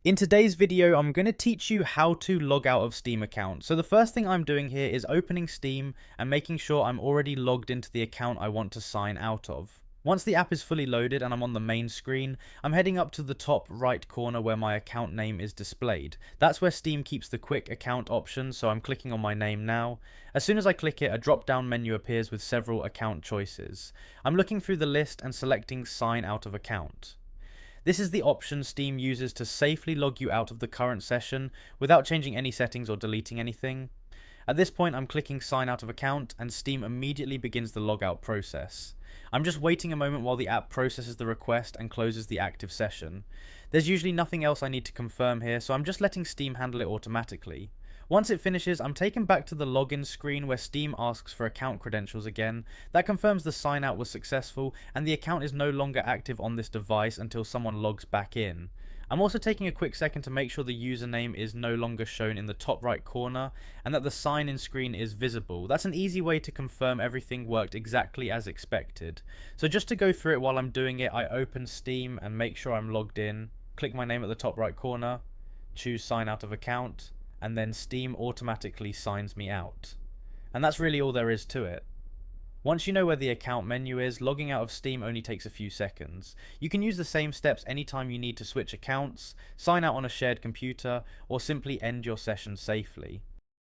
In today's video, I'm going to teach you how to log out of Steam account. So the first thing I'm doing here is opening Steam and making sure I'm already logged into the account I want to sign out of. Once the app is fully loaded and I'm on the main screen, I'm heading up to the top right corner where my account name is displayed. That's where Steam keeps the quick account option, so I'm clicking on my name now. As soon as I click it, a drop down menu appears with several account choices. I'm looking through the list and selecting sign out of account. This is the option Steam uses to safely log you out of the current session without changing any settings or deleting anything. At this point, I'm clicking sign out of account and Steam immediately begins the logout process. I'm just waiting a moment while the app processes the request and closes the active session. There's usually nothing else I need to confirm here, so I'm just letting Steam handle it automatically. Once it finishes, I'm taken back to the login screen where Steam asks for account credentials again. That confirms the sign out was successful and the account is no longer active on this device until someone logs back in. I'm also taking a quick second to make sure the username is no longer shown in the top right corner and that the sign in screen is visible. That's an easy way to confirm everything worked exactly as expected. So just to go through it while I'm doing it, I open Steam and make sure I'm logged in, click my name at the top right corner, choose sign out of account, and then Steam automatically signs me out. And that's really all there is to it. Once you know where the account menu is, logging out of Steam only takes a few seconds. You can use the same steps anytime you need to switch accounts, sign out on a shared computer, or simply end your session safely.